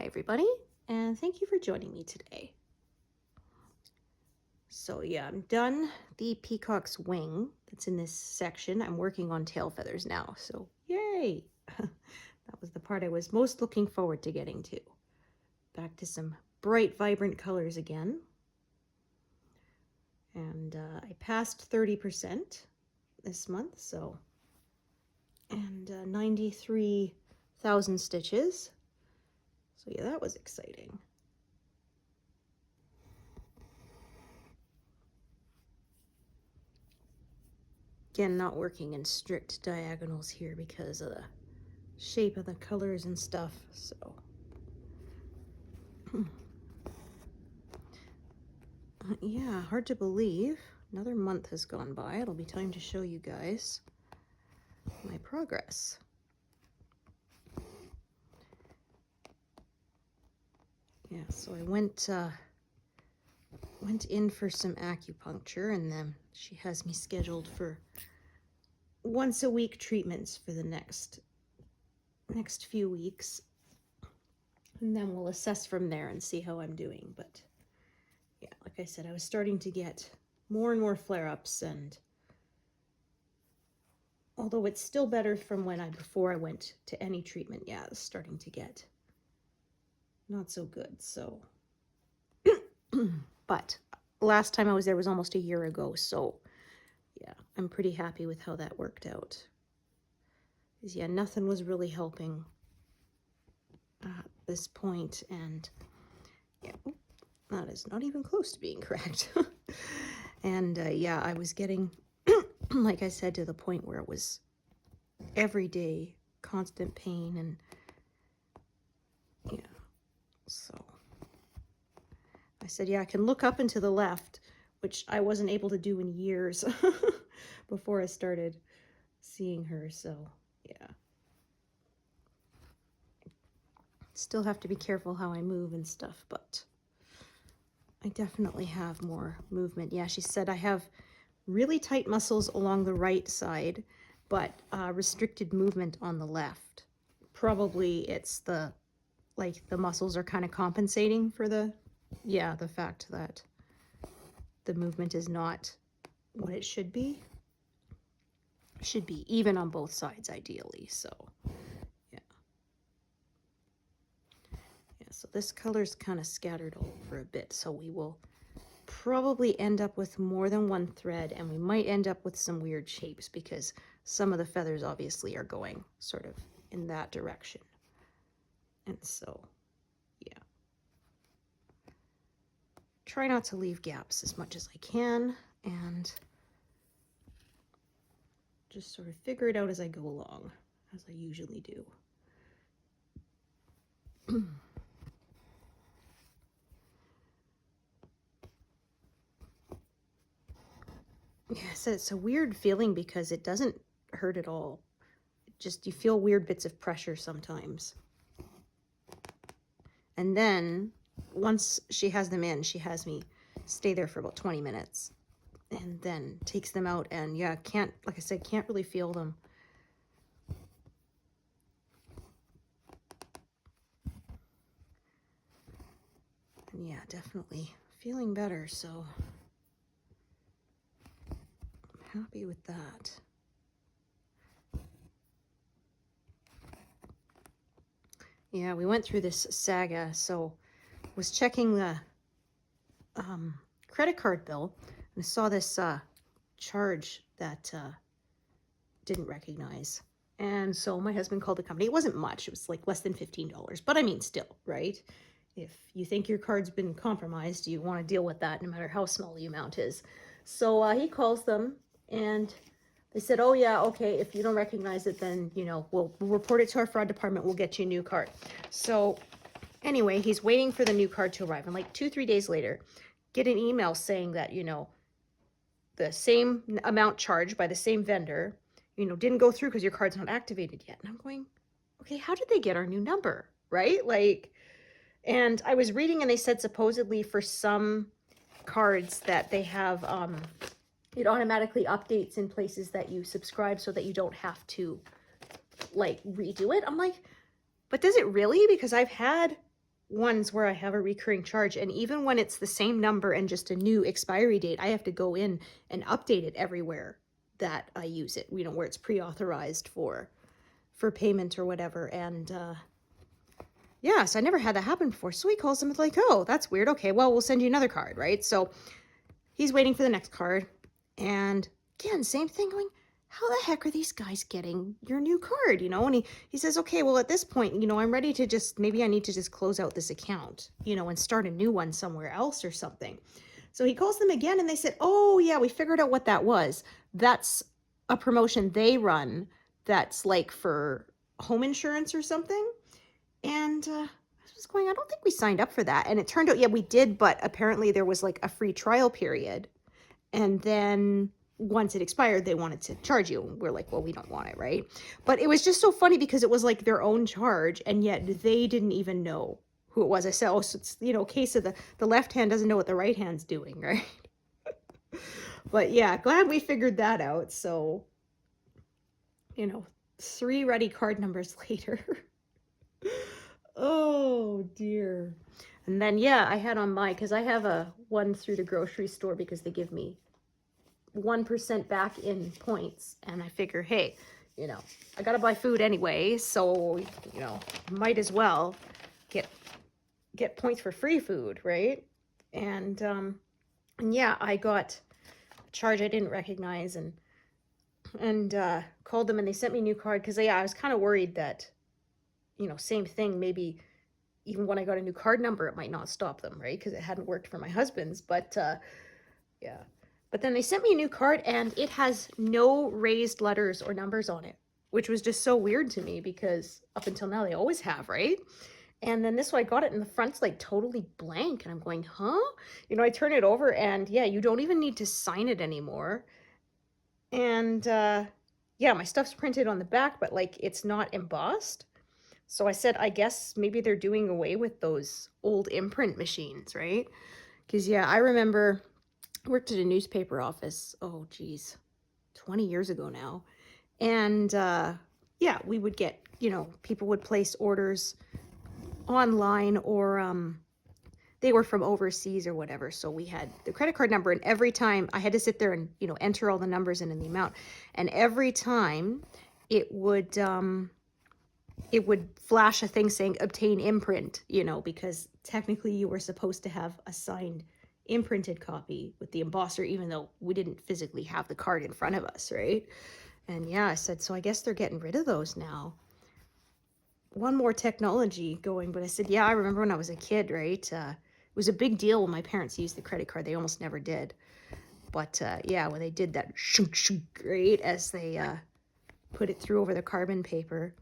Hi everybody, and thank you for joining me today. So yeah, I'm done the peacock's wing that's in this section. I'm working on tail feathers now, so yay! That was the part I was most looking forward to getting to. Back to some bright, vibrant colors again. And I passed 30% this month, so, and 93,000 stitches. So yeah, that was exciting. Again, not working in strict diagonals here because of the shape of the colors and stuff, so. Yeah, hard to believe. Another month has gone by. It'll be time to show you guys my progress. Yeah, so I went in for some acupuncture, and then she has me scheduled for once a week treatments for the next few weeks, and then we'll assess from there and see how I'm doing. But yeah, like I said, I was starting to get more and more flare-ups, and although it's still better from before I went to any treatment, yeah, it's starting to get not so good. So but last time I was there was almost a year ago, so yeah, I'm pretty happy with how that worked out. Because yeah, nothing was really helping at this point, and yeah, that is not even close to being correct. And yeah, I was getting, like I said, to the point where it was every day constant pain, and yeah, so I said, yeah, I can look up and to the left, which I wasn't able to do in years before I started seeing her. So yeah, still have to be careful how I move and stuff, but I definitely have more movement. Yeah, she said I have really tight muscles along the right side, but restricted movement on the left. Probably it's the muscles are kind of compensating for the fact that the movement is not what it should be. It should be even on both sides ideally, so yeah. Yeah, so this color's kind of scattered all over a bit, so we will probably end up with more than one thread, and we might end up with some weird shapes because some of the feathers obviously are going sort of in that direction. And so yeah, try not to leave gaps as much as I can, and just sort of figure it out as I go along, as I usually do. Yeah, so it's a weird feeling because it doesn't hurt at all. Just, you feel weird bits of pressure sometimes. And then once she has them in, she has me stay there for about 20 minutes and then takes them out, and yeah, like I said, can't really feel them. And yeah, definitely feeling better, so I'm happy with that. Yeah, we went through this saga, so was checking the credit card bill, and I saw this charge that didn't recognize. And so my husband called the company. It wasn't much. It was like less than $15. But I mean, still, right? If you think your card's been compromised, you want to deal with that no matter how small the amount is. So he calls them, and they said, oh yeah, okay, if you don't recognize it, then, you know, we'll report it to our fraud department. We'll get you a new card. So anyway, he's waiting for the new card to arrive. And like 2-3 days later, get an email saying that, you know, the same amount charged by the same vendor, you know, didn't go through because your card's not activated yet. And I'm going, okay, how did they get our new number, right? Like, and I was reading, and they said supposedly for some cards that they have, it automatically updates in places that you subscribe so that you don't have to like redo it. I'm like, but does it really? Because I've had ones where I have a recurring charge, and even when it's the same number and just a new expiry date, I have to go in and update it everywhere that I use it, you know, where it's pre-authorized for payment or whatever. And yeah, so I never had that happen before. So he calls him, it's like, oh, that's weird. Okay, well, we'll send you another card, right? So he's waiting for the next card, and again, same thing, going, how the heck are these guys getting your new card, you know? And he says, okay, well, at this point, you know, I'm ready to just, maybe I need to just close out this account, you know, and start a new one somewhere else or something. So he calls them again, and they said, oh yeah, we figured out what that was. That's a promotion they run that's like for home insurance or something. And I was going, I don't think we signed up for that. And it turned out, yeah, we did, but apparently there was like a free trial period. And then once it expired, they wanted to charge you. We're like, well, we don't want it, right? But it was just so funny because it was like their own charge, and yet they didn't even know who it was. I said, oh, so it's, you know, a case of the left hand doesn't know what the right hand's doing, right? But yeah, glad we figured that out. So, you know, 3 ready card numbers later. Oh dear. And then, yeah, I had on my, because I have a one through the grocery store because they give me 1% back in points. And I figure, hey, you know, I got to buy food anyway. So, you know, might as well get points for free food, right? And yeah, I got a charge I didn't recognize, and called them, and they sent me a new card because, yeah, I was kind of worried that, you know, same thing, maybe even when I got a new card number, it might not stop them, right? Because it hadn't worked for my husband's. But yeah. But then they sent me a new card, and it has no raised letters or numbers on it, which was just so weird to me because up until now they always have, right? And then this one, I got it, and the front's like totally blank, and I'm going, huh? You know, I turn it over, and yeah, you don't even need to sign it anymore. And yeah, my stuff's printed on the back, but like it's not embossed. So I said, I guess maybe they're doing away with those old imprint machines, right? Because, yeah, I remember I worked at a newspaper office, oh, geez, 20 years ago now. And, yeah, we would get, you know, people would place orders online, or they were from overseas or whatever. So we had the credit card number, and every time I had to sit there and, you know, enter all the numbers in and the amount. And every time it would flash a thing saying obtain imprint, you know, because technically you were supposed to have a signed imprinted copy with the embosser, even though we didn't physically have the card in front of us, right? And yeah, I said, so I guess they're getting rid of those now. One more technology going, but I said, yeah, I remember when I was a kid, right? It was a big deal when my parents used the credit card. They almost never did. But yeah, when they did that, shunk, shunk, right, as they put it through over the carbon paper.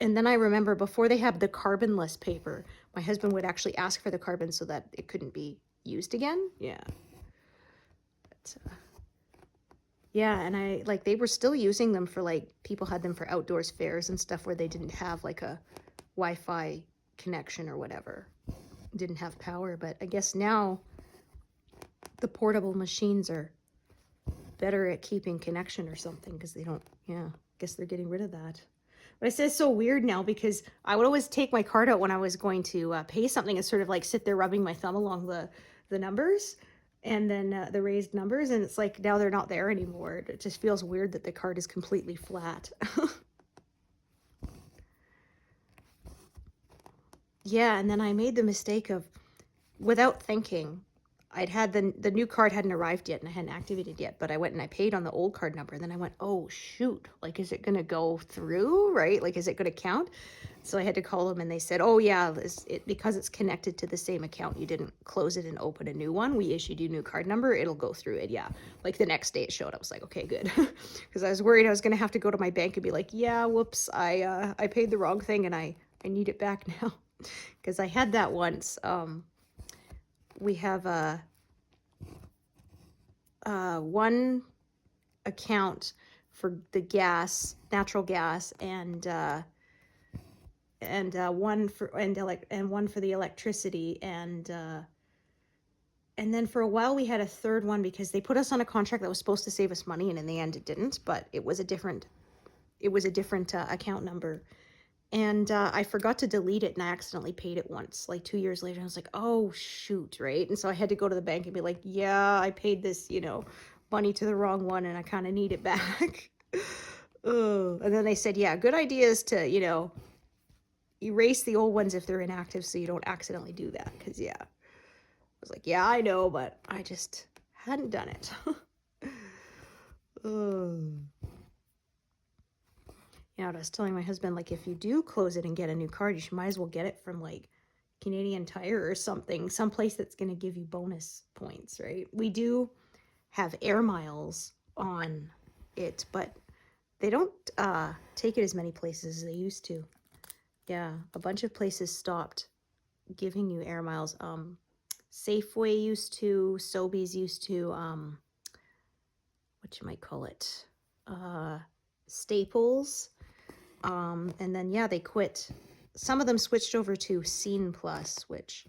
And then I remember before they had the carbonless paper, my husband would actually ask for the carbon so that it couldn't be used again. Yeah. But, yeah, and I, like, they were still using them for, like, people had them for outdoors fairs and stuff where they didn't have, like, a Wi-Fi connection or whatever. Didn't have power, but I guess now the portable machines are better at keeping connection or something because they don't, yeah, I guess they're getting rid of that. But I said it's so weird now because I would always take my card out when I was going to pay something and sort of like sit there rubbing my thumb along the numbers and then the raised numbers. And it's like now they're not there anymore. It just feels weird that the card is completely flat. Yeah, and then I made the mistake of, without thinking, I'd had the new card hadn't arrived yet and I hadn't activated yet, but I went and I paid on the old card number. And then I went, oh shoot, like, is it going to go through, right? Like, is it going to count? So I had to call them and they said, oh yeah, because it's connected to the same account, you didn't close it and open a new one. We issued you a new card number. It'll go through it. Yeah. Like the next day it showed. I was like, okay, good. Because I was worried I was going to have to go to my bank and be like, yeah, whoops, I paid the wrong thing and I need it back now. Because I had that once. We have one account for the gas, natural gas, and one for one for the electricity, and then for a while we had a third one because they put us on a contract that was supposed to save us money, and in the end it didn't. But it was a different account number. And I forgot to delete it, and I accidentally paid it once, like 2 years later. I was like, oh, shoot, right? And so I had to go to the bank and be like, yeah, I paid this, money to the wrong one, and I kind of need it back. Ugh. And then they said, yeah, good idea is to, erase the old ones if they're inactive so you don't accidentally do that. Because, yeah, I was like, yeah, I know, but I just hadn't done it. Ugh. I was telling my husband, like, if you do close it and get a new card, you might as well get it from, like, Canadian Tire or something, someplace that's going to give you bonus points, right? We do have air miles on it, but they don't take it as many places as they used to. Yeah, a bunch of places stopped giving you air miles. Safeway used to, Sobeys used to, what you might call it, Staples. And then, yeah, they quit. Some of them switched over to Scene Plus, which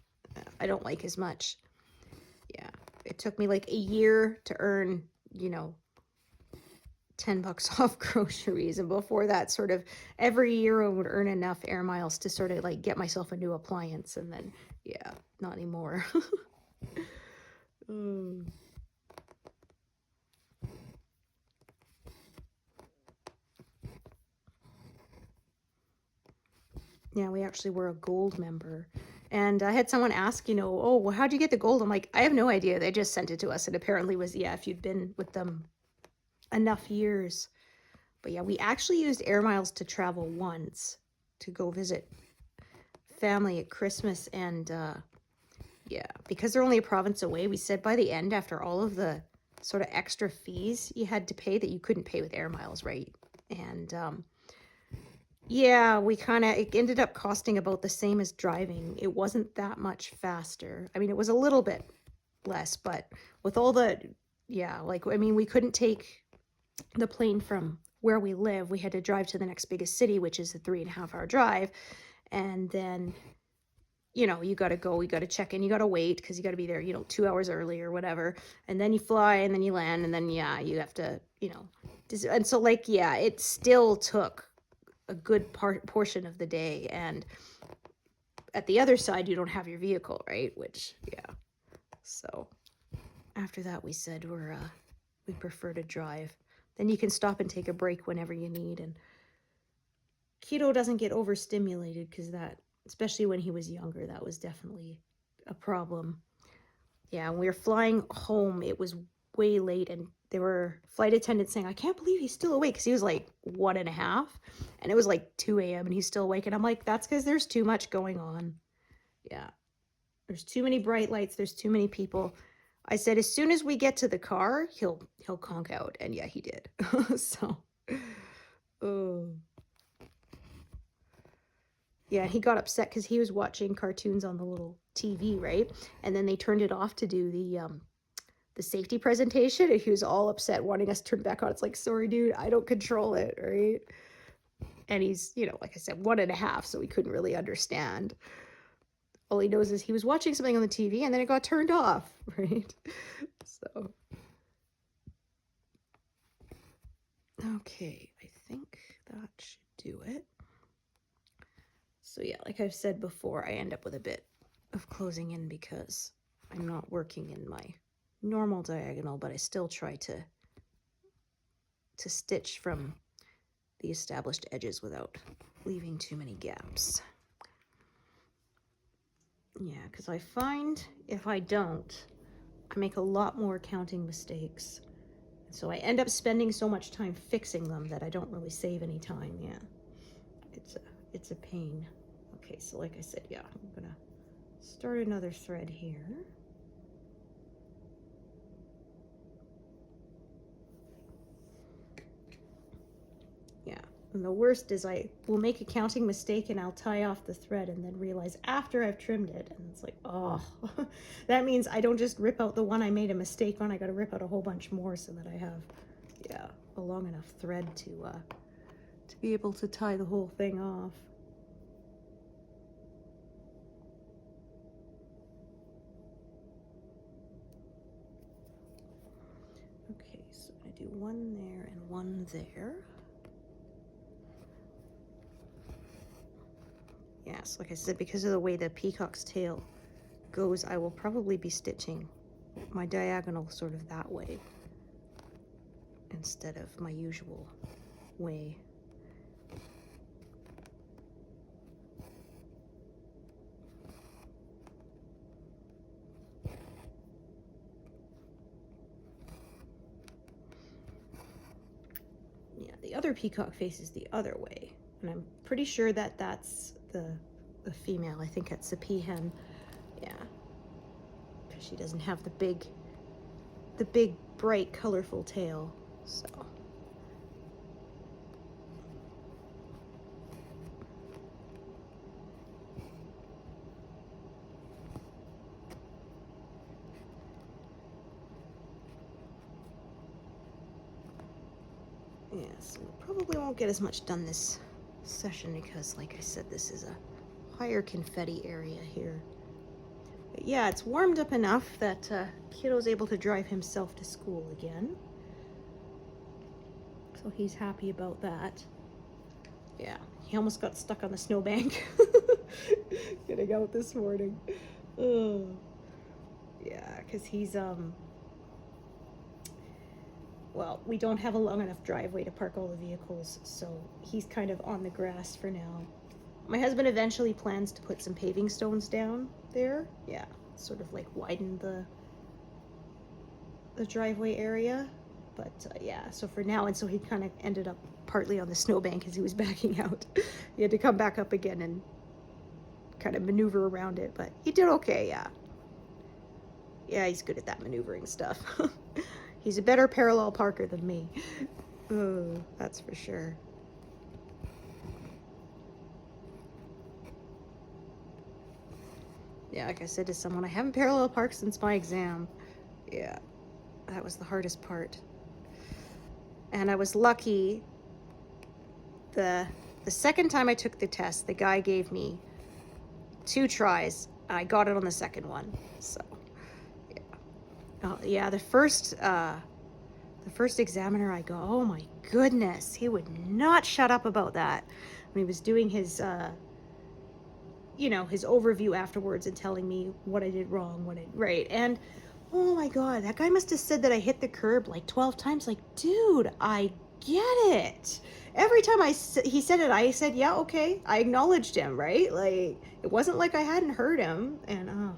I don't like as much. Yeah, it took me like a year to earn, $10 off groceries. And before that, sort of every year I would earn enough air miles to sort of like get myself a new appliance. And then, yeah, not anymore. Yeah, we actually were a gold member. And I had someone ask, oh, well, how'd you get the gold? I'm like, I have no idea. They just sent it to us. It apparently was, yeah, if you'd been with them enough years. But yeah, we actually used air miles to travel once to go visit family at Christmas. And yeah, because they're only a province away, we said by the end, after all of the sort of extra fees you had to pay, that you couldn't pay with air miles, right? And yeah, it ended up costing about the same as driving. It wasn't that much faster. I mean, it was a little bit less, but with all we couldn't take the plane from where we live. We had to drive to the next biggest city, which is a 3.5-hour drive. And then, you got to go, you got to check in, you got to wait because you got to be there, 2 hours early or whatever. And then you fly and then you land and then, yeah, you have to, and so it still took a good portion of the day. And at the other side, you don't have your vehicle, right? Which, yeah. So after that, we said we prefer to drive. Then you can stop and take a break whenever you need. And Keto doesn't get overstimulated because that, especially when he was younger, that was definitely a problem. Yeah, when we were flying home, it was way late, and there were flight attendants saying, I can't believe he's still awake, because he was like 1.5, and it was like 2 a.m. and he's still awake. And I'm like, that's because there's too much going on. Yeah, there's too many bright lights, there's too many people. I said, as soon as we get to the car, he'll conk out. And yeah, he did. So, oh. Yeah, he got upset because he was watching cartoons on the little TV, right? And then they turned it off to do the safety presentation, and he was all upset, wanting us to turn it back on. It's like, sorry, dude, I don't control it, right? And he's, like I said, 1.5, so he couldn't really understand. All he knows is he was watching something on the TV, and then it got turned off, right? So, okay, I think that should do it. So yeah, like I've said before, I end up with a bit of closing in because I'm not working in my normal diagonal, but I still try to stitch from the established edges without leaving too many gaps. Yeah, because I find if I don't, I make a lot more counting mistakes. So I end up spending so much time fixing them that I don't really save any time. Yeah, it's a pain. Okay, so like I said, yeah, I'm gonna start another thread here. Yeah, and the worst is I will make a counting mistake and I'll tie off the thread and then realize after I've trimmed it, and it's like, oh, that means I don't just rip out the one I made a mistake on, I gotta rip out a whole bunch more so that I have, yeah, a long enough thread to be able to tie the whole thing off. Okay, so I'm gonna do one there and one there. Yes, like I said, because of the way the peacock's tail goes, I will probably be stitching my diagonal sort of that way instead of my usual way. Yeah, the other peacock faces the other way, and I'm pretty sure that that's the female. I think it's a peahen. Yeah, because she doesn't have the big bright colorful tail. So yeah, so we probably won't get as much done this session because, like I said, this is a higher confetti area here. But yeah, it's warmed up enough that kiddo's able to drive himself to school again. So he's happy about that. Yeah, he almost got stuck on the snowbank getting out this morning. Oh. Yeah, because he's, well, we don't have a long enough driveway to park all the vehicles, so he's kind of on the grass for now. My husband eventually plans to put some paving stones down there. Yeah, sort of like widen the driveway area. But yeah, so for now, and so he kind of ended up partly on the snowbank as he was backing out. He had to come back up again and kind of maneuver around it, but he did okay, yeah. Yeah, he's good at that maneuvering stuff. He's a better parallel parker than me. Oh, that's for sure. Yeah, like I said to someone, I haven't parallel parked since my exam. Yeah, that was the hardest part. And I was lucky. The second time I took the test, the guy gave me 2 tries, and I got it on the second one. So, yeah. Oh, yeah, the first examiner, I go, oh my goodness, he would not shut up about that when he was doing his, you know, his overview afterwards and telling me what I did wrong, what I right. And oh my God, that guy must have said that I hit the curb like 12 times. Like, dude, I get it. Every time he said it, I said, yeah, okay. I acknowledged him, right? Like, it wasn't like I hadn't heard him. And, oh,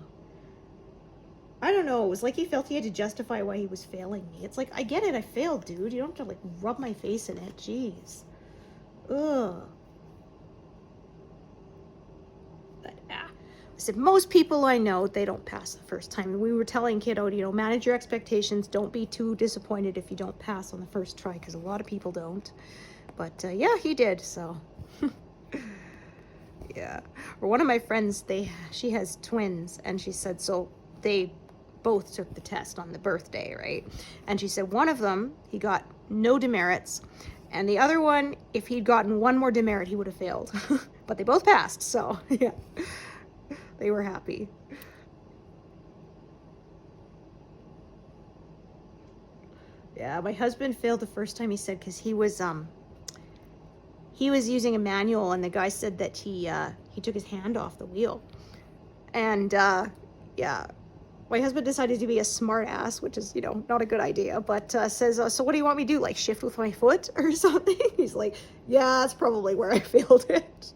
I don't know. It was like he felt he had to justify why he was failing me. It's like, I get it. I failed, dude. You don't have to, like, rub my face in it. Jeez. Ugh. But, I said, most people I know, they don't pass the first time. We were telling kiddo, you know, manage your expectations. Don't be too disappointed if you don't pass on the first try, because a lot of people don't. But yeah, he did, so. Yeah. Or one of my friends, she has twins, and she said, so they both took the test on the birthday, right? And she said one of them, he got no demerits, and the other one, if he'd gotten one more demerit, he would have failed. But they both passed, so yeah. They were happy. Yeah, my husband failed the first time, he said, because he was using a manual, and the guy said that he took his hand off the wheel. And yeah, my husband decided to be a smart ass, which is, you know, not a good idea, but says, so what do you want me to do, like shift with my foot or something? He's like, yeah, that's probably where I failed it.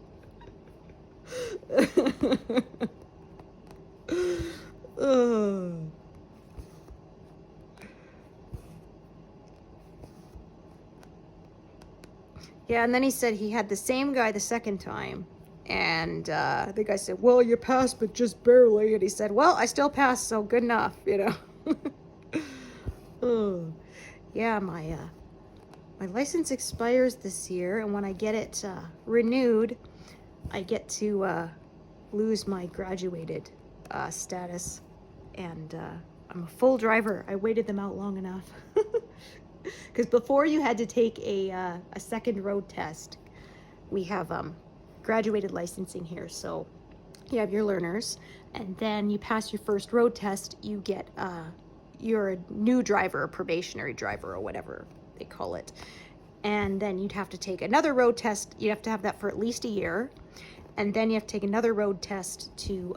Yeah, and then he said he had the same guy the second time, and the guy said, well, you passed, but just barely. And he said, well, I still passed, so good enough, you know. Yeah, my license expires this year, and when I get it renewed, I get to lose my graduated status, and I'm a full driver. I waited them out long enough. Because before you had to take a second road test, we have graduated licensing here. So you have your learners, and then you pass your first road test, you get you're a new driver, a probationary driver, or whatever they call it. And then you'd have to take another road test. You'd have to have that for at least a year. and then you have to take another road test to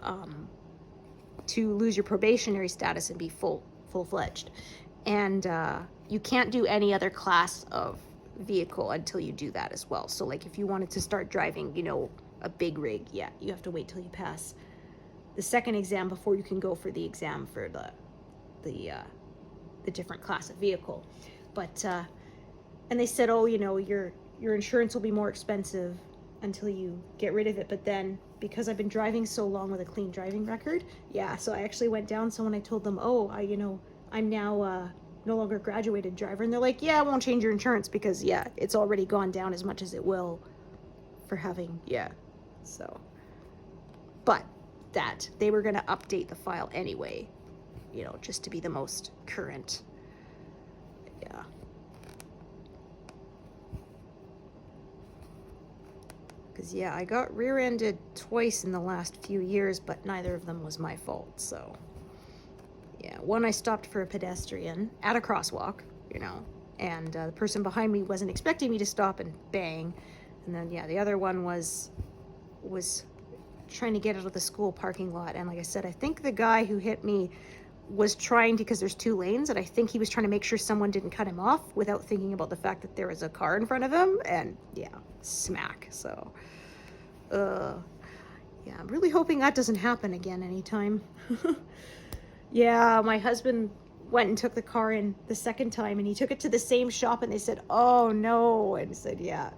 lose your probationary status and be full-fledged. And you can't do any other class of vehicle until you do that as well. So like if you wanted to start driving, you know, a big rig, yeah, you have to wait till you pass the second exam before you can go for the exam for the different class of vehicle. But and they said, oh, you know, your insurance will be more expensive until you get rid of it. But then because I've been driving so long with a clean driving record, yeah, so I actually went down. So when I told them, oh, I'm now no longer a graduated driver, and they're like, yeah, it won't change your insurance because, yeah, it's already gone down as much as it will for having, yeah. So, but that they were going to update the file anyway, you know, just to be the most current. Yeah. Because, yeah, I got rear-ended twice in the last few years, but neither of them was my fault, so. Yeah, one I stopped for a pedestrian at a crosswalk, you know, and the person behind me wasn't expecting me to stop, and bang. And then, yeah, the other one was trying to get out of the school parking lot, and like I said, I think the guy who hit me was trying to, because there's 2 lanes, and I think he was trying to make sure someone didn't cut him off without thinking about the fact that there was a car in front of him, and yeah, smack. So yeah, I'm really hoping that doesn't happen again anytime. Yeah, my husband went and took the car in the second time, and he took it to the same shop, and they said, oh no, and said, yeah,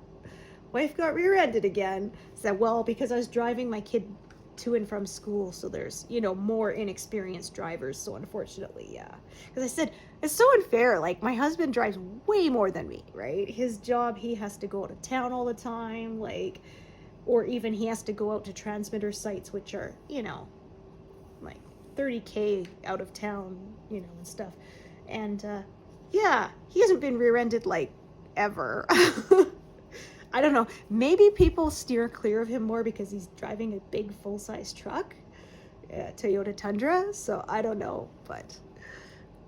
wife got rear-ended again. Said, well, because I was driving my kid to and from school, so there's, you know, more inexperienced drivers, so unfortunately, yeah. Because I said, it's so unfair, like, my husband drives way more than me, right? His job, he has to go out of town all the time, like, or even he has to go out to transmitter sites, which are, you know, like 30K out of town, you know, and stuff. And yeah, he hasn't been rear-ended like ever. I don't know, maybe people steer clear of him more because he's driving a big full-size truck, Toyota Tundra, so I don't know, but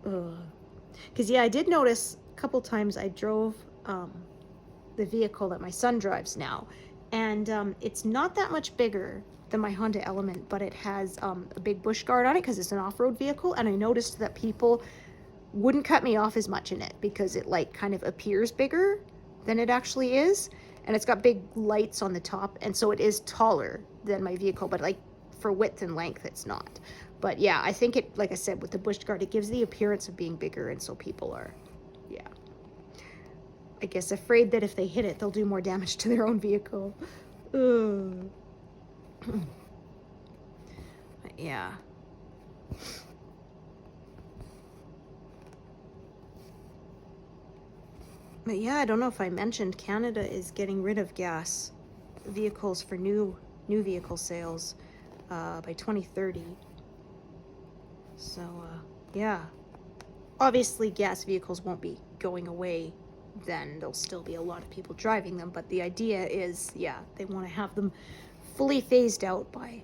because yeah, I did notice a couple times I drove the vehicle that my son drives now, and it's not that much bigger than my Honda Element, but it has a big bush guard on it because it's an off-road vehicle, and I noticed that people wouldn't cut me off as much in it because it like kind of appears bigger than it actually is, and it's got big lights on the top, and so it is taller than my vehicle, but like for width and length it's not. But yeah, I think it, like I said, with the bush guard, it gives the appearance of being bigger, and so people are, yeah, I guess afraid that if they hit it they'll do more damage to their own vehicle. Yeah. But yeah, I don't know if I mentioned, Canada is getting rid of gas vehicles for new vehicle sales by 2030. So yeah, obviously gas vehicles won't be going away then. There'll still be a lot of people driving them, but the idea is, yeah, they want to have them fully phased out by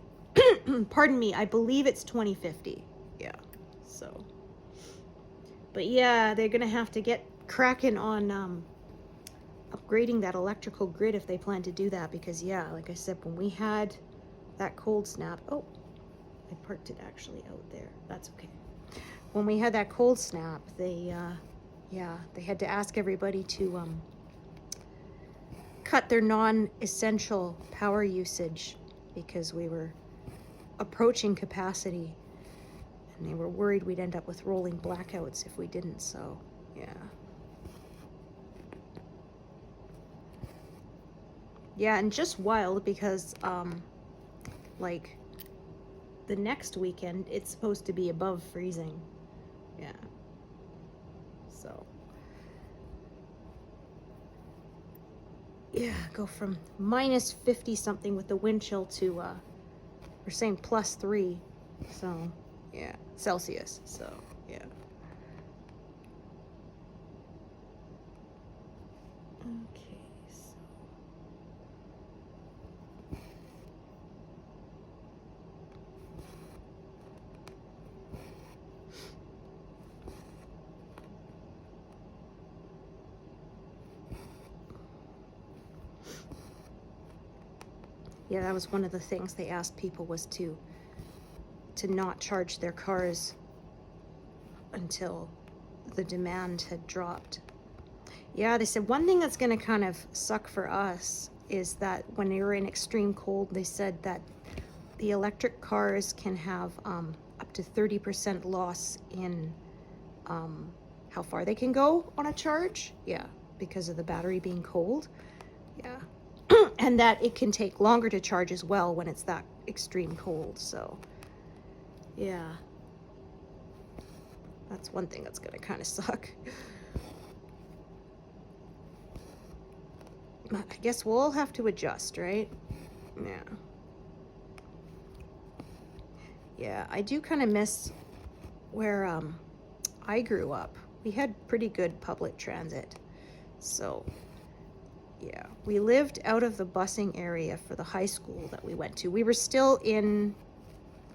pardon me, I believe it's 2050. Yeah, so, but yeah, they're gonna have to get cracking on upgrading that electrical grid if they plan to do that, because yeah, like I said, when we had that cold snap, oh, I parked it actually out there, that's okay. When we had that cold snap, they yeah, they had to ask everybody to cut their non-essential power usage because we were approaching capacity, and they were worried we'd end up with rolling blackouts if we didn't, so yeah. Yeah, and just wild because like the next weekend it's supposed to be above freezing. Yeah. So yeah, go from minus 50 something with the wind chill to we're saying +3. So yeah, Celsius. So yeah. Okay. Yeah, that was one of the things they asked people, was to not charge their cars until the demand had dropped. Yeah, they said one thing that's going to kind of suck for us is that when you're in extreme cold, they said that the electric cars can have up to 30% loss in how far they can go on a charge. Yeah, because of the battery being cold. Yeah. And that it can take longer to charge as well when it's that extreme cold. So, yeah. That's one thing that's going to kind of suck. I guess we'll all have to adjust, right? Yeah. Yeah, I do kind of miss where I grew up. We had pretty good public transit. So, yeah, we lived out of the busing area for the high school that we went to. We were still in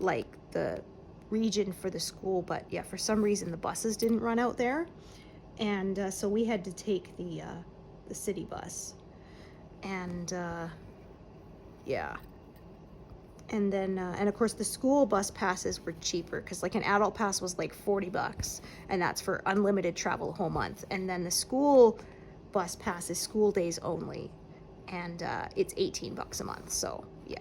like the region for the school, but yeah, for some reason the buses didn't run out there, and so we had to take the city bus, and yeah, and then and of course the school bus passes were cheaper because like an adult pass was like $40, and that's for unlimited travel the whole month, and then the school bus pass is school days only, and it's $18 a month. So yeah,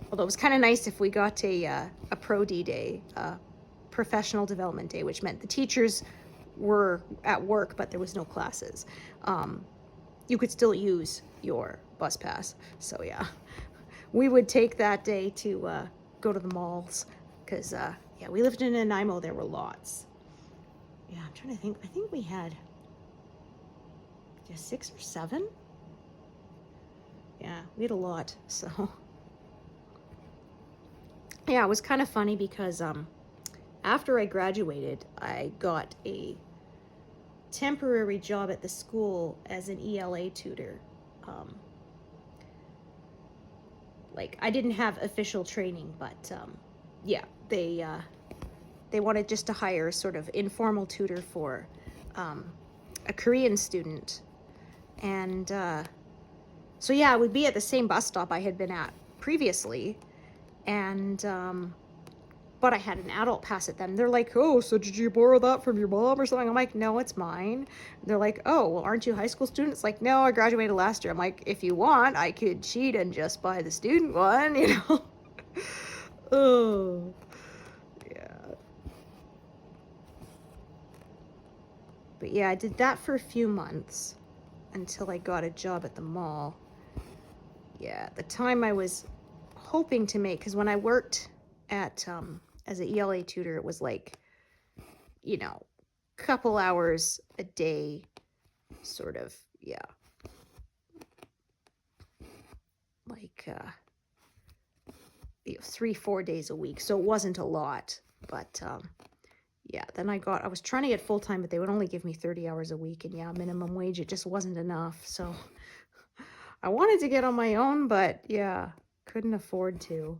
although it was kind of nice if we got a pro D day, professional development day, which meant the teachers were at work but there was no classes. You could still use your bus pass. So yeah, we would take that day to go to the malls because yeah, we lived in Nanaimo. There were lots. Yeah, I'm trying to think. I think we had just 6 or 7. Yeah, we had a lot. So yeah, it was kind of funny because after I graduated, I got a temporary job at the school as an ELA tutor. Like I didn't have official training, but yeah, they wanted just to hire a sort of informal tutor for a Korean student, and so yeah, I would be at the same bus stop I had been at previously, and but I had an adult pass at them. They're like, oh, so did you borrow that from your mom or something? I'm like, no, it's mine. They're like, oh, well, aren't you high school students? Like, no, I graduated last year. I'm like, if you want, I could cheat and just buy the student one, you know? Oh, yeah. But yeah, I did that for a few months until I got a job at the mall. Yeah, at the time I was hoping to make, because when I worked at as an ELA tutor, it was like, you know, couple hours a day, sort of, yeah, like 3-4 days a week, so it wasn't a lot. But yeah, then I was trying to get full-time, but they would only give me 30 hours a week, and yeah, minimum wage, it just wasn't enough. So I wanted to get on my own, but yeah, couldn't afford to.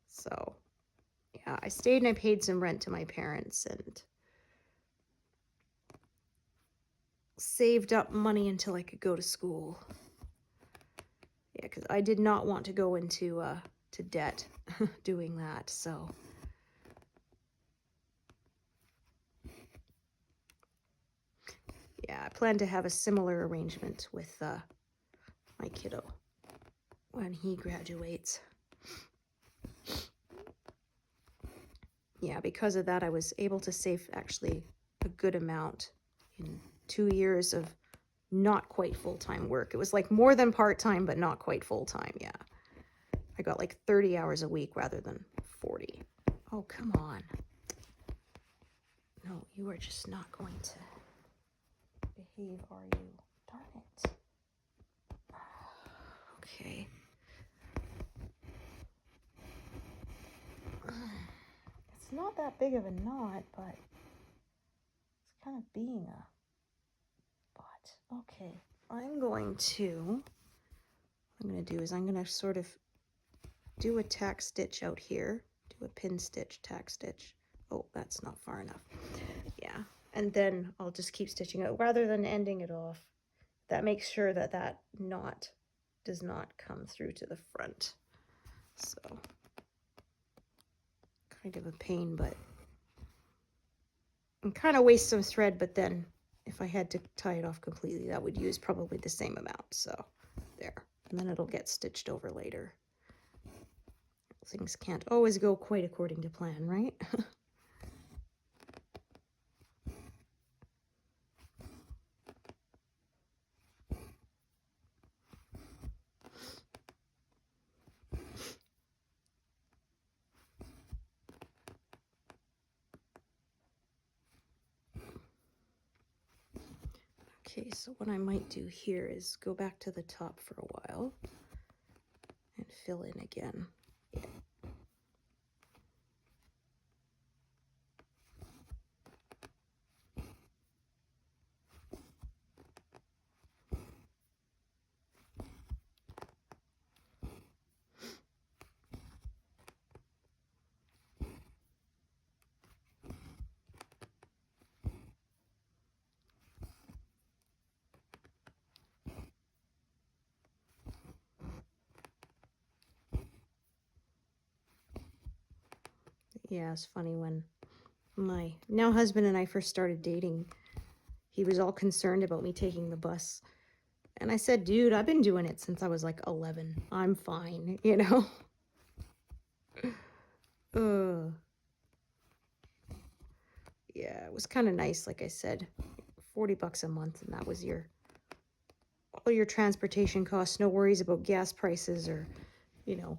So yeah, I stayed and I paid some rent to my parents and saved up money until I could go to school. Yeah, because I did not want to go into to debt doing that. So yeah, I plan to have a similar arrangement with my kiddo when he graduates. Yeah, because of that, I was able to save actually a good amount in 2 years of not quite full-time work. It was like more than part-time, but not quite full-time. Yeah, I got like 30 hours a week rather than 40. Oh, come on. No, you are just not going to behave, are you? Darn it. Okay. It's not that big of a knot, but it's kind of being a butt. Okay. What I'm going to do is I'm going to sort of do a tack stitch out here. Do a pin stitch, tack stitch. Oh, that's not far enough. Yeah. And then I'll just keep stitching it rather than ending it off. That makes sure that that knot does not come through to the front. So kind of a pain, but and kind of waste some thread, but then if I had to tie it off completely, that would use probably the same amount. So there, and then it'll get stitched over later. Things can't always go quite according to plan, right? Okay, so what I might do here is go back to the top for a while and fill in again. Yeah, it's funny, when my now husband and I first started dating, he was all concerned about me taking the bus. And I said, dude, I've been doing it since I was like 11. I'm fine, you know? Yeah, it was kind of nice, like I said. $40 a month, and that was all your transportation costs. No worries about gas prices or, you know,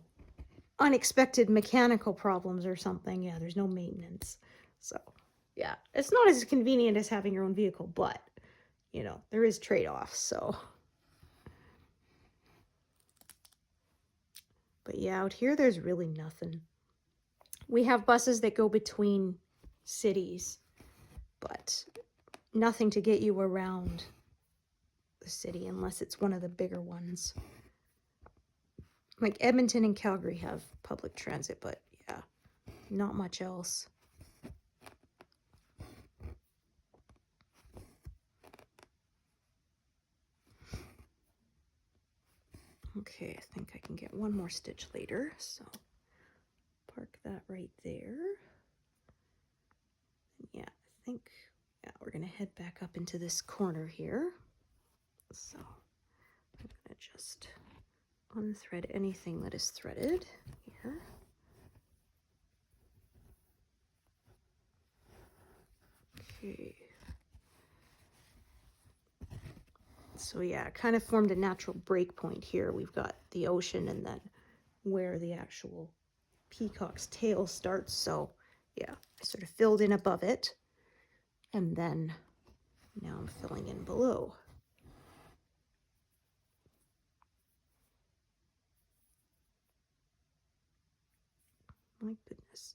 unexpected mechanical problems or something. Yeah, there's no maintenance. So, yeah, it's not as convenient as having your own vehicle, but, you know, there is trade-offs, so. But yeah, out here, there's really nothing. We have buses that go between cities, but nothing to get you around the city unless it's one of the bigger ones. Like Edmonton and Calgary have public transit, but yeah, not much else. Okay, I think I can get one more stitch later, so park that right there. Yeah, I think, yeah, we're gonna head back up into this corner here. So I'm gonna just unthread anything that is threaded here. Okay. So yeah, it kind of formed a natural break point here. We've got the ocean and then where the actual peacock's tail starts. So yeah, I sort of filled in above it, and then now I'm filling in below. My goodness.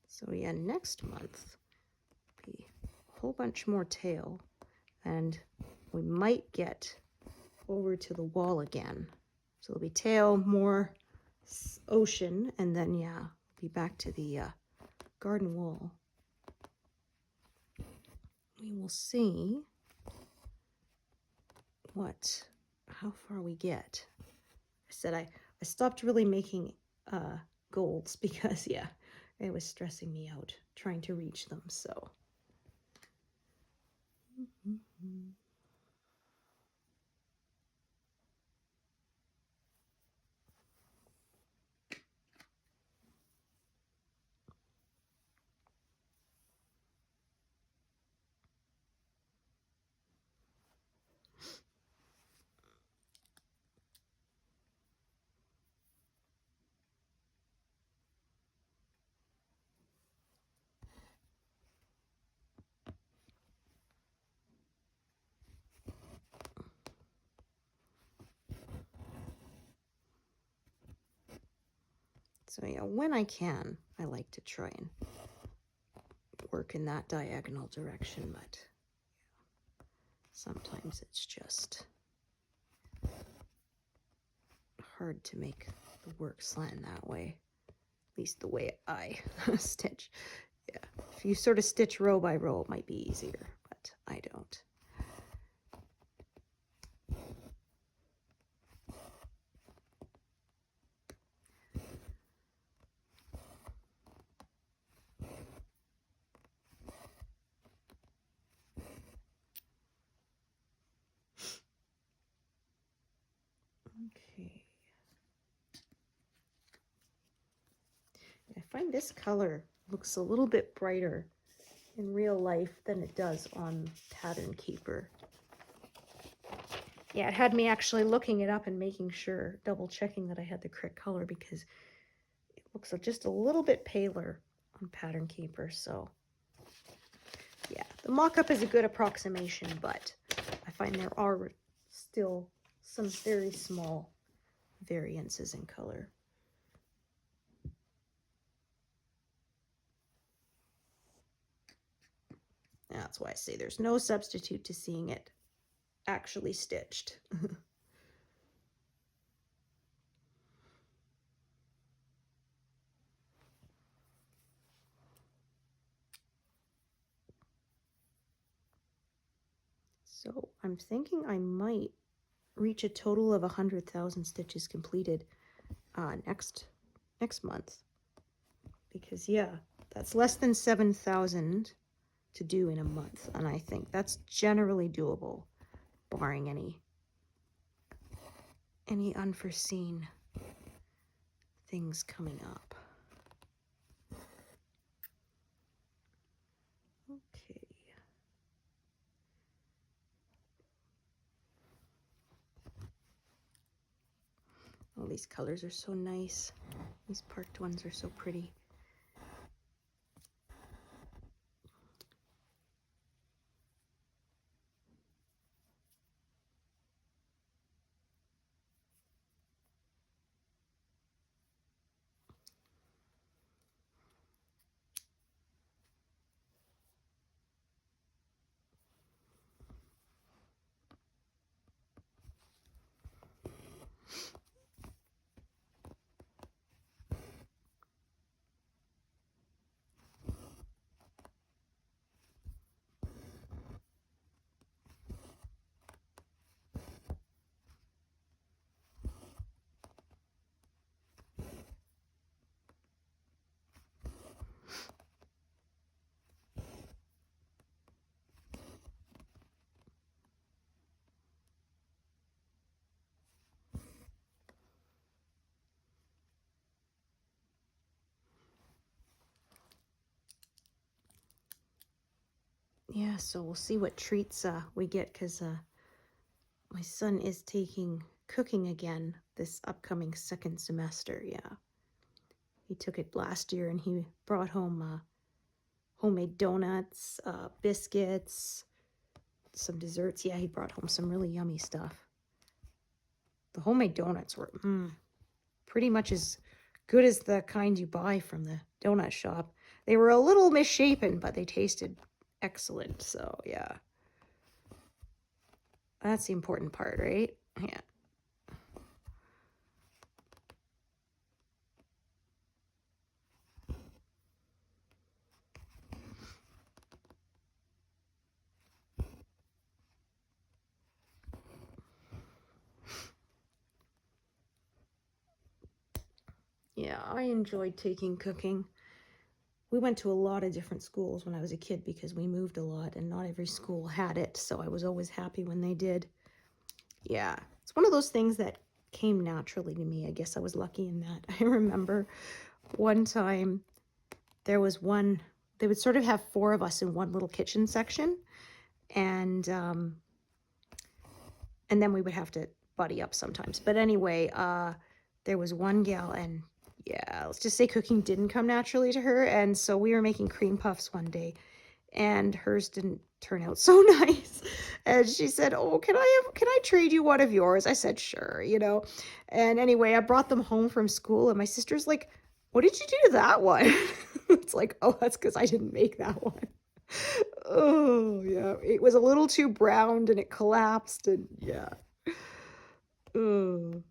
So yeah, next month be a whole bunch more tail, and we might get over to the wall again. So there'll be tail, more ocean, and then yeah, be back to the garden wall. We will see how far we get. I said I stopped really making golds because yeah, it was stressing me out trying to reach them. So So yeah, when I can, I like to try and work in that diagonal direction, but sometimes it's just hard to make the work slant that way. At least the way I stitch. Yeah, if you sort of stitch row by row, it might be easier, but I don't. Okay. I find this color looks a little bit brighter in real life than it does on Pattern Keeper. Yeah, it had me actually looking it up and making sure, double checking that I had the correct color, because it looks just a little bit paler on Pattern Keeper. So yeah, the mock-up is a good approximation, but I find there are still some very small variances in color. That's why I say there's no substitute to seeing it actually stitched. So I'm thinking I might reach a total of 100,000 stitches completed next month, because yeah, that's less than 7,000 to do in a month, and I think that's generally doable, barring any unforeseen things coming up. Okay. All these colors are so nice. These parked ones are so pretty. Yeah, so we'll see what treats we get, because my son is taking cooking again this upcoming second semester. Yeah, he took it last year and he brought home homemade donuts, biscuits, some desserts. Yeah, he brought home some really yummy stuff. The homemade donuts were pretty much as good as the kind you buy from the donut shop. They were a little misshapen, but they tasted excellent. So yeah, that's the important part, right? Yeah. Yeah, I enjoyed taking cooking. We went to a lot of different schools when I was a kid because we moved a lot and not every school had it, so I was always happy when they did. Yeah, it's one of those things that came naturally to me. I guess I was lucky in that. I remember one time there was one, they would sort of have four of us in one little kitchen section, and then we would have to buddy up sometimes. But anyway, there was one gal, and yeah, let's just say cooking didn't come naturally to her, and so we were making cream puffs one day, and hers didn't turn out so nice. And she said, "Oh, can I trade you one of yours?" I said, "Sure," you know. And anyway, I brought them home from school, and my sister's like, What did you do to that one? It's like, oh, that's because I didn't make that one. Oh, yeah. It was a little too browned and it collapsed and yeah. Oh.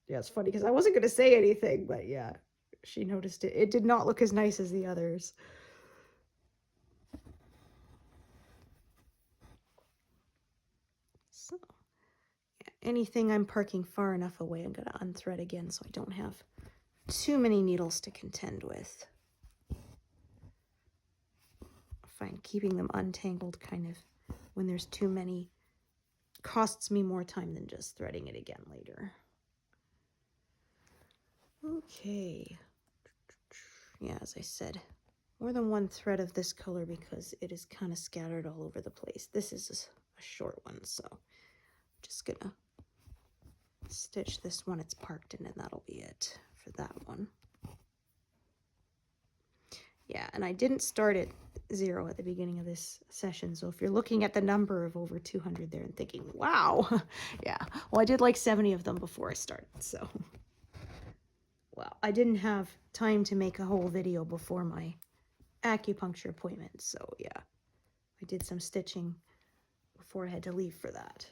Yeah, it's funny because I wasn't going to say anything, but yeah, she noticed it. It did not look as nice as the others. So, yeah, anything I'm parking far enough away, I'm going to unthread again so I don't have too many needles to contend with. I find keeping them untangled kind of, when there's too many, costs me more time than just threading it again later. Okay. Yeah, as I said, more than one thread of this color because it is kind of scattered all over the place. This is a short one, so I'm just gonna stitch this one it's parked in and that'll be it for that one. Yeah, and I didn't start at 0 at the beginning of this session, so if you're looking at the number of over 200 there and thinking, wow, yeah, well, I did like 70 of them before I started, so. Well, I didn't have time to make a whole video before my acupuncture appointment, so yeah, I did some stitching before I had to leave for that.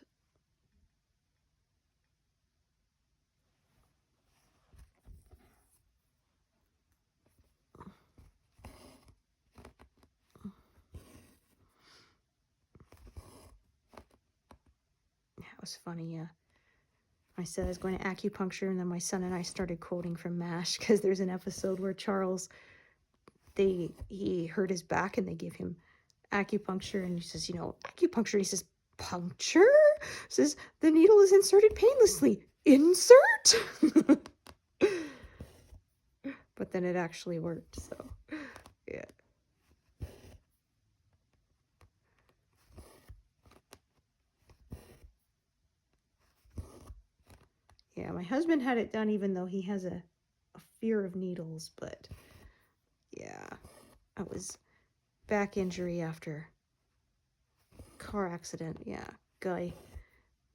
It was funny, yeah. I said I was going to acupuncture, and then my son and I started quoting from MASH because there's an episode where Charles, he hurt his back and they gave him acupuncture, and he says, you know, acupuncture. He says, puncture? Says the needle is inserted painlessly. Insert? But then it actually worked, so yeah. Yeah, my husband had it done even though he has a fear of needles, but yeah, I was back injury after car accident. Yeah, guy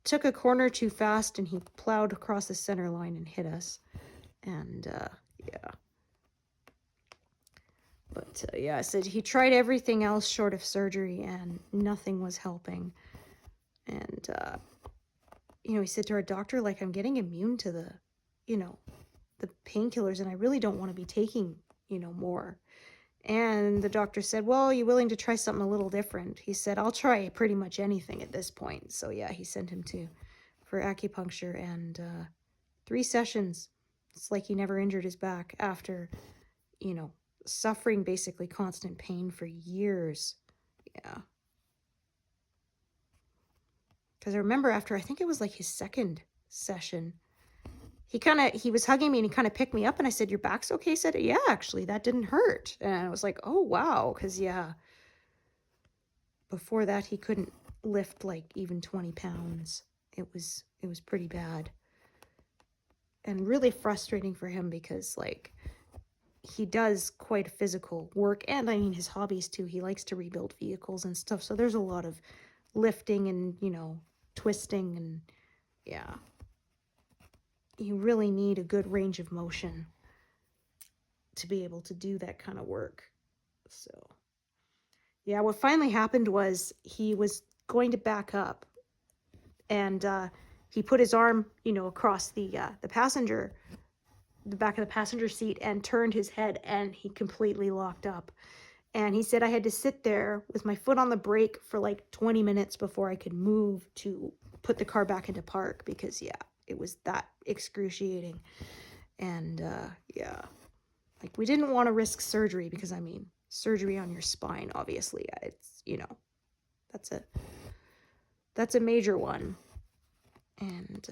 took a corner too fast and he plowed across the center line and hit us. And yeah. But yeah, I said he tried everything else short of surgery and nothing was helping. And you know, he said to our doctor, like, I'm getting immune to the, you know, the painkillers and I really don't want to be taking, you know, more. And the doctor said, well, you willing to try something a little different? He said, I'll try pretty much anything at this point. So yeah, he sent him for acupuncture and 3 sessions. It's like he never injured his back after, you know, suffering basically constant pain for years. Yeah. Because I remember after, I think it was like his 2nd session, he was hugging me and he kind of picked me up and I said, your back's okay? He said, yeah, actually, that didn't hurt. And I was like, oh, wow. Because, yeah, before that, he couldn't lift like even 20 pounds. It was pretty bad. And really frustrating for him because, like, he does quite physical work. And, I mean, his hobbies, too. He likes to rebuild vehicles and stuff. So there's a lot of lifting and, you know, twisting and, yeah. You really need a good range of motion to be able to do that kind of work. So, yeah, what finally happened was he was going to back up and he put his arm, you know, across the back of the passenger seat and turned his head and he completely locked up. And he said I had to sit there with my foot on the brake for like 20 minutes before I could move to put the car back into park because, yeah, it was that excruciating. And yeah, like we didn't want to risk surgery because, I mean, surgery on your spine, obviously, it's, you know, that's a major one. And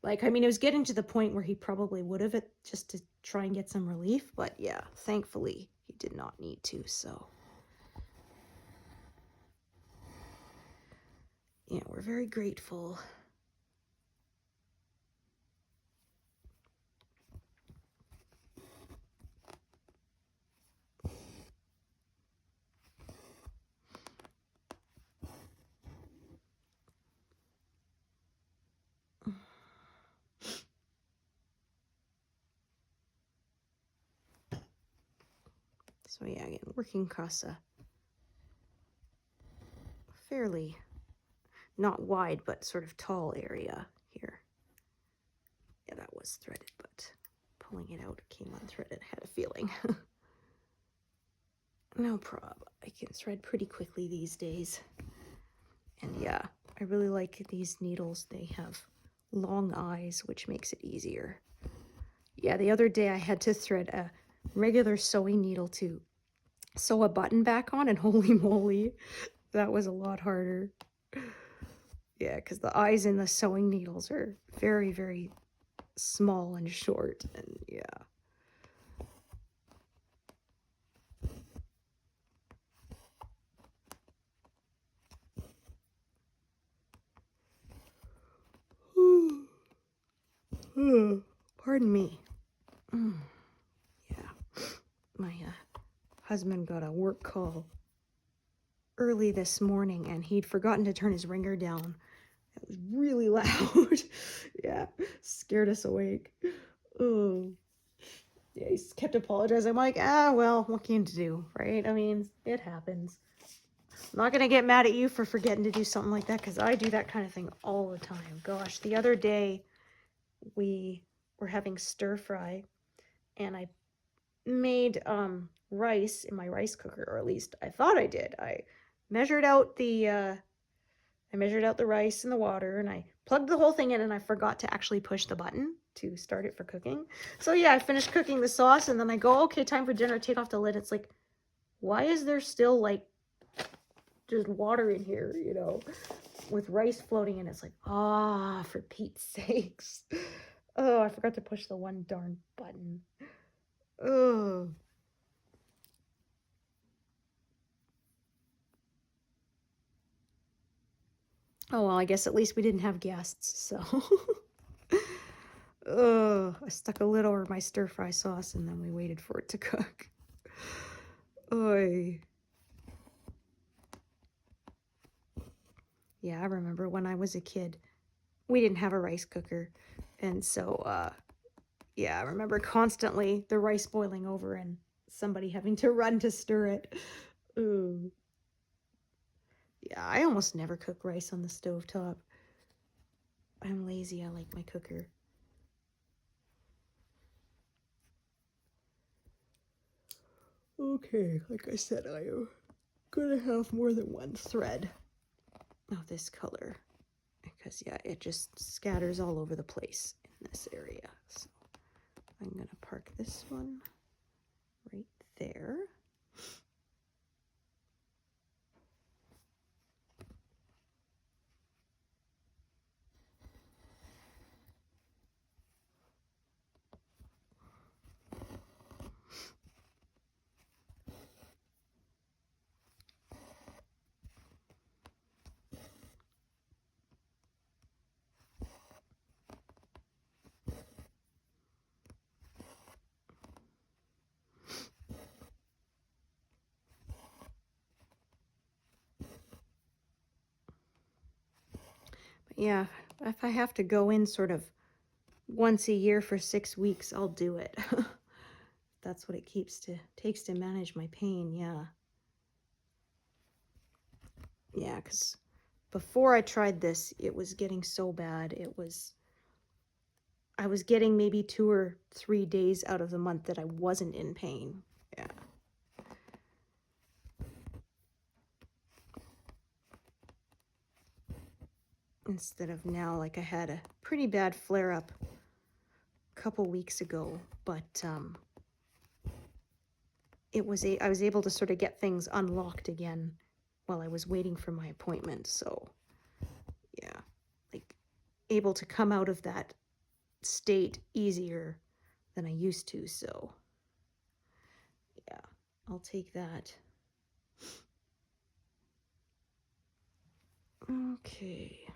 like, I mean, it was getting to the point where he probably would have it just to try and get some relief, but yeah, thankfully he did not need to. So yeah, we're very grateful. So yeah, again, working across a fairly not wide, but sort of tall area here. Yeah, that was threaded, but pulling it out came unthreaded. I had a feeling. No problem. I can thread pretty quickly these days. And yeah, I really like these needles. They have long eyes, which makes it easier. Yeah, the other day I had to thread a regular sewing needle to sew a button back on, and holy moly, that was a lot harder. Yeah, because the eyes in the sewing needles are very, very small and short, and yeah. Pardon me. Yeah, my husband got a work call early this morning, and he'd forgotten to turn his ringer down. It was really loud. Yeah, scared us awake. Oh, yeah, he kept apologizing. I'm like, well, what can you do, right? I mean, it happens. I'm not gonna get mad at you for forgetting to do something like that, because I do that kind of thing all the time. Gosh, the other day we were having stir fry, and I made rice in my rice cooker, or at least I thought I did. I measured out the rice and the water, and I plugged the whole thing in, and I forgot to actually push the button to start it for cooking. So yeah, I finished cooking the sauce, and then I go, okay, time for dinner. Take off the lid. It's like, why is there still like just water in here, you know, with rice floating in? It's like, for Pete's sakes. Oh, I forgot to push the one darn button. Oh. Oh, well, I guess at least we didn't have guests, so. I stuck a lid over my stir fry sauce, and then we waited for it to cook. Oy. Yeah, I remember when I was a kid, we didn't have a rice cooker, and so, yeah, I remember constantly the rice boiling over and somebody having to run to stir it. Ooh. Yeah, I almost never cook rice on the stovetop. I'm lazy. I like my cooker. Okay, like I said, I am gonna have more than one thread of this color, because yeah, it just scatters all over the place in this area. So I'm gonna park this one right there. Yeah, if I have to go in sort of once a year for 6 weeks, I'll do it. That's what it takes to manage my pain, yeah. Yeah, because before I tried this, it was getting so bad. I was getting maybe 2 or 3 days out of the month that I wasn't in pain. Yeah. Instead of now, like I had a pretty bad flare-up a couple weeks ago, but I was able to sort of get things unlocked again while I was waiting for my appointment. So yeah, like able to come out of that state easier than I used to. So yeah, I'll take that. Okay.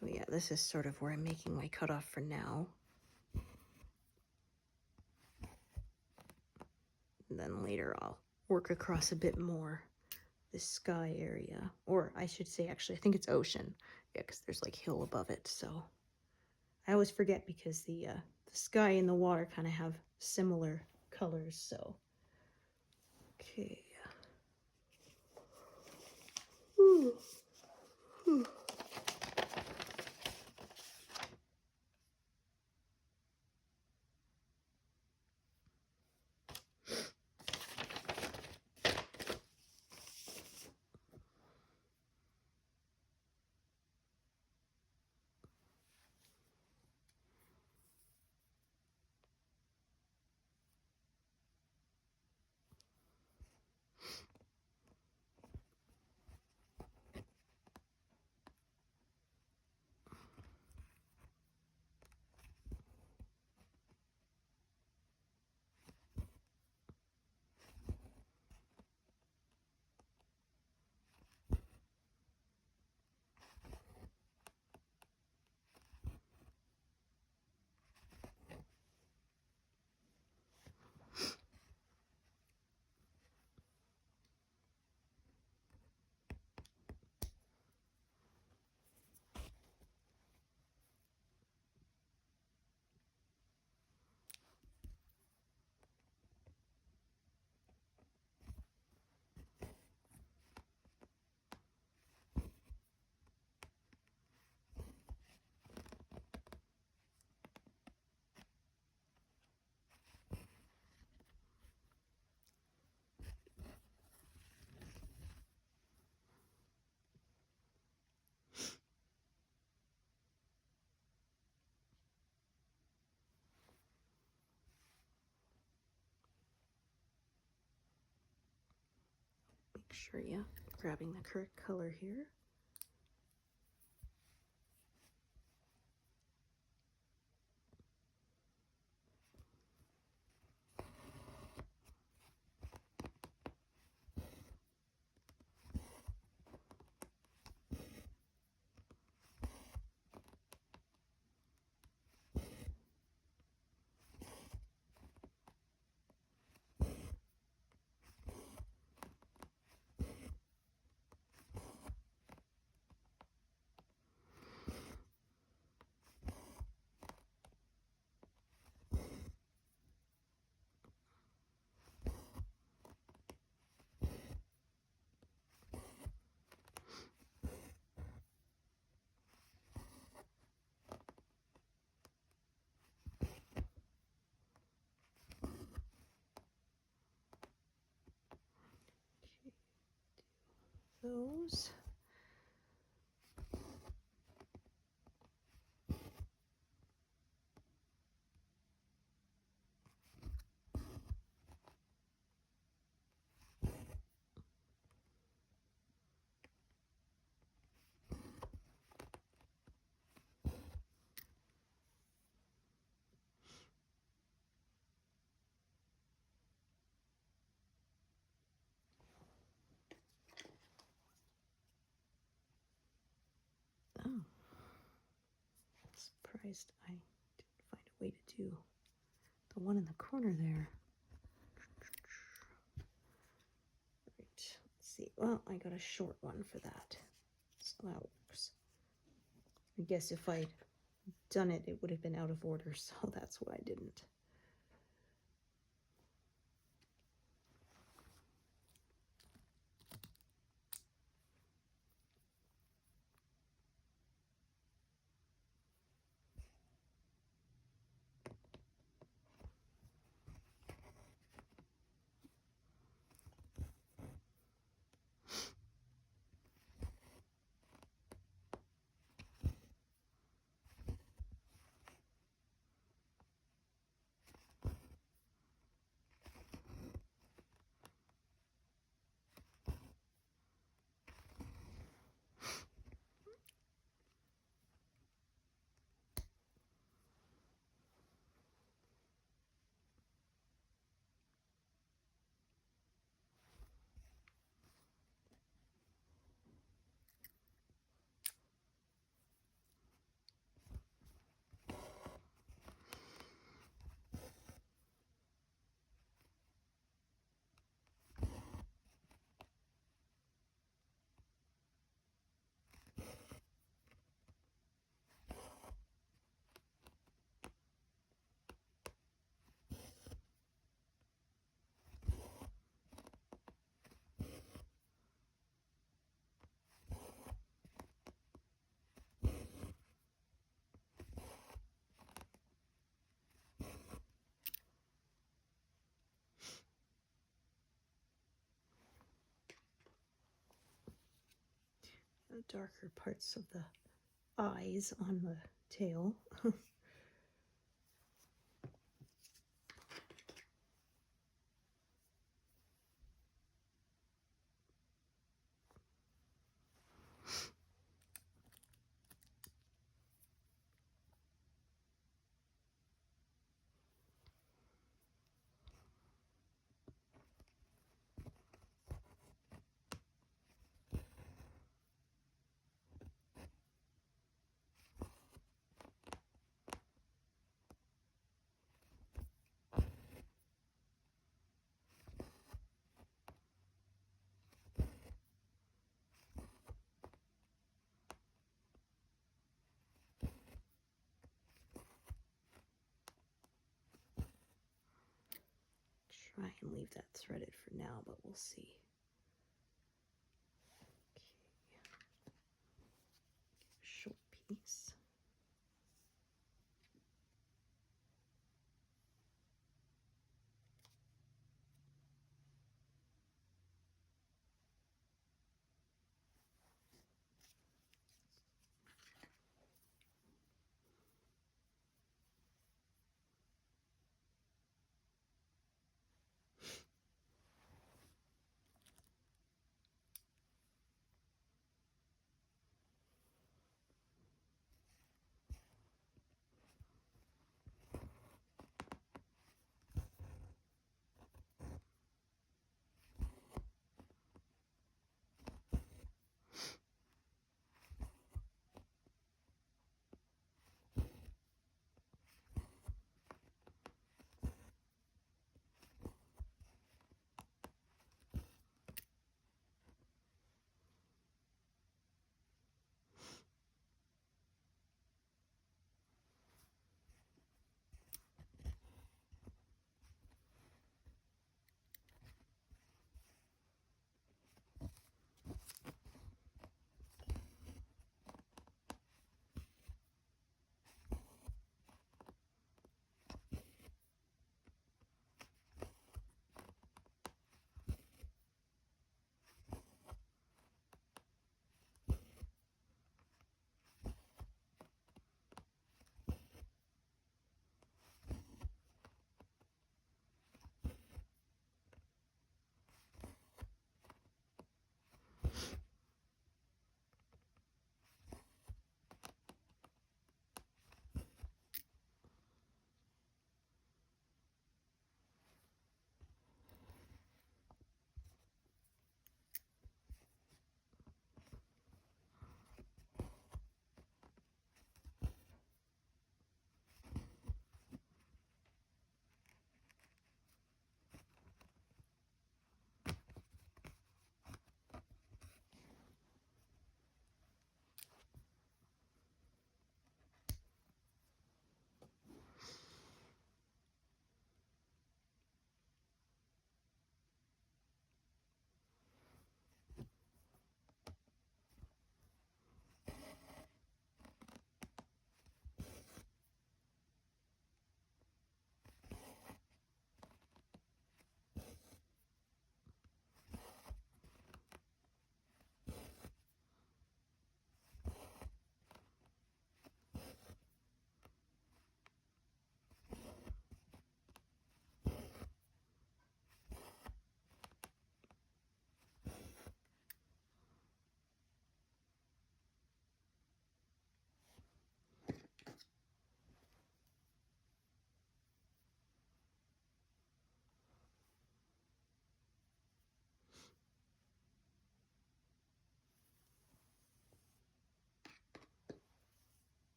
So yeah, this is sort of where I'm making my cutoff for now. And then later I'll work across a bit more this sky area. Or I should say, actually, I think it's ocean. Yeah, because there's like hill above it. So I always forget because the sky and the water kind of have similar colors. So, okay. Ooh. Ooh. Make sure, yeah, grabbing the correct color here. Those. Oh, surprised I didn't find a way to do the one in the corner there. Right, let's see. Well, I got a short one for that, so that works. I guess if I'd done it, it would have been out of order, so that's why I didn't. the darker parts of the eyes on the tail. Try and leave that threaded for now, but we'll see. Okay. Short piece.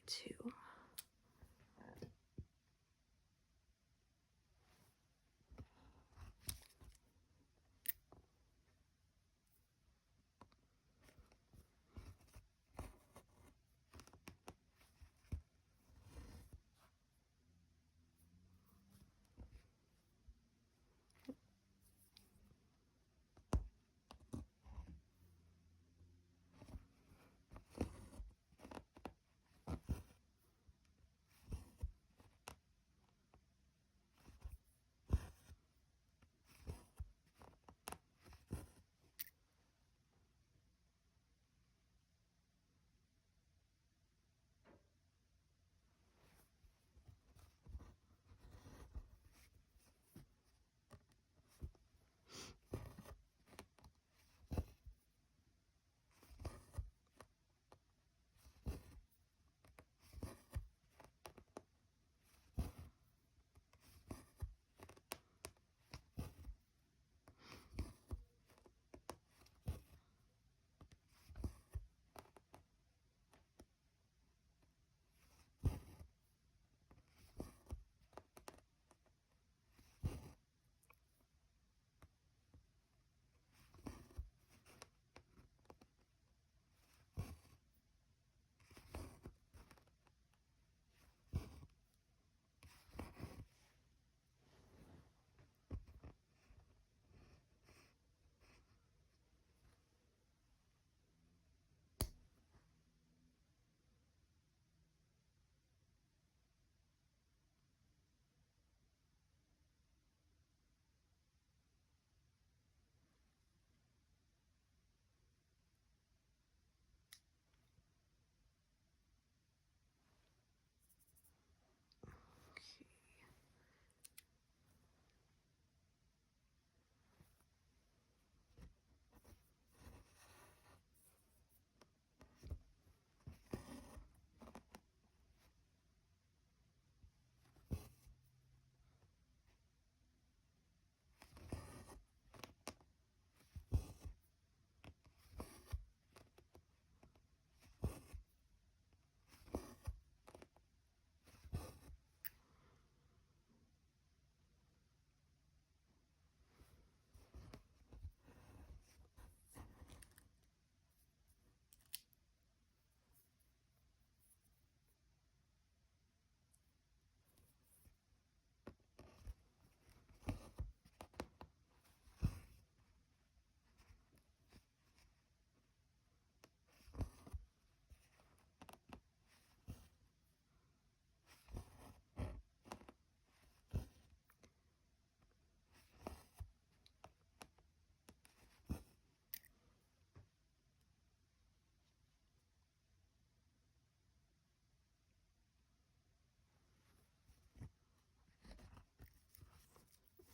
too.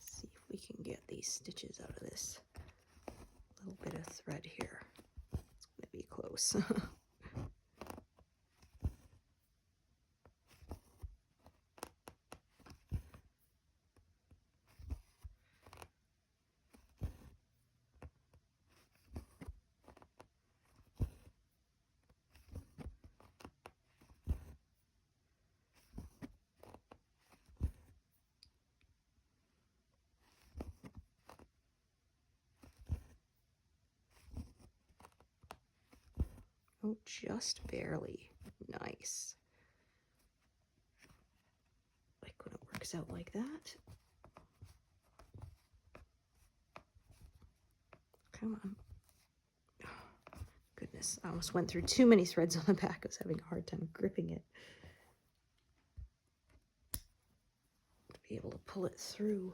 See if we can get these stitches out of this little bit of thread here. It's going to be close. Oh, just barely. Nice. Like when it works out like that. Come on. Oh, goodness, I almost went through too many threads on the back. I was having a hard time gripping it. To be able to pull it through.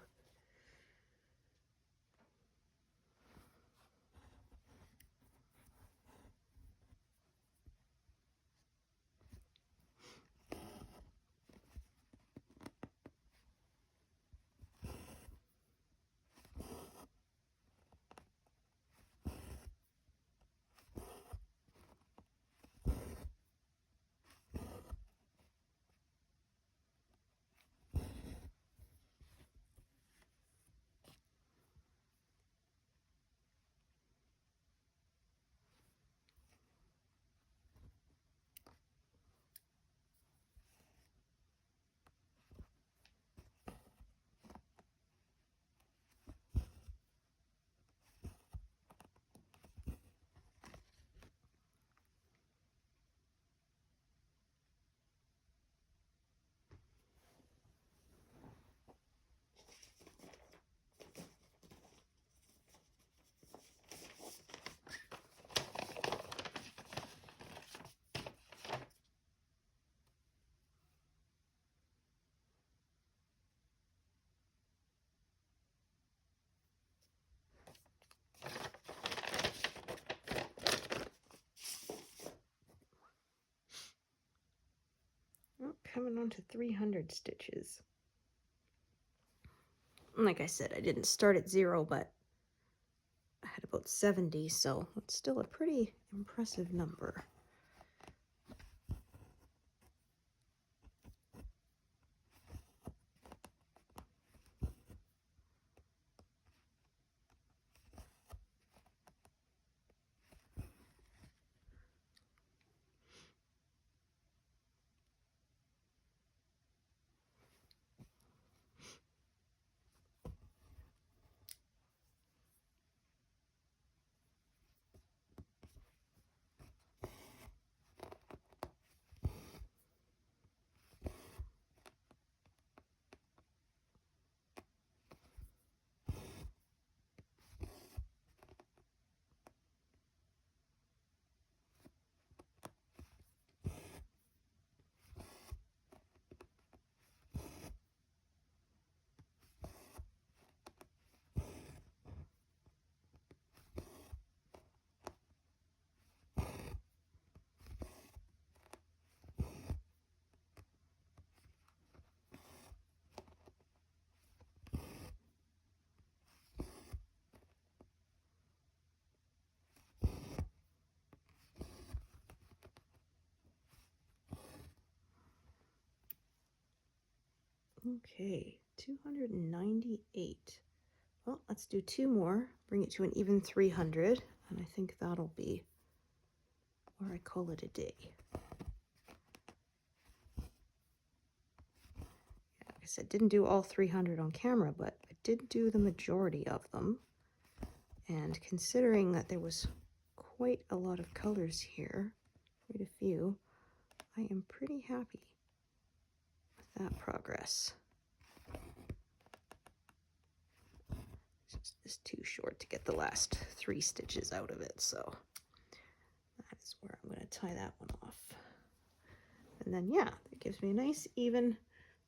coming on to 300 stitches. And like I said, I didn't start at 0, but I had about 70, so it's still a pretty impressive number. Okay, 298. Well, let's do 2 more, bring it to an even 300, and I think that'll be where I call it a day. Yeah, like I said, didn't do all 300 on camera, but I did do the majority of them. And considering that there was quite a lot of colors here, quite a few, I am pretty happy with that progress. It's just too short to get the last 3 stitches out of it, so that is where I'm going to tie that one off. And then, yeah, that gives me a nice even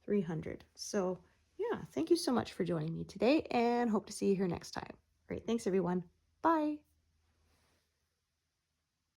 300. So, yeah, thank you so much for joining me today, and hope to see you here next time. Great, thanks everyone. Bye.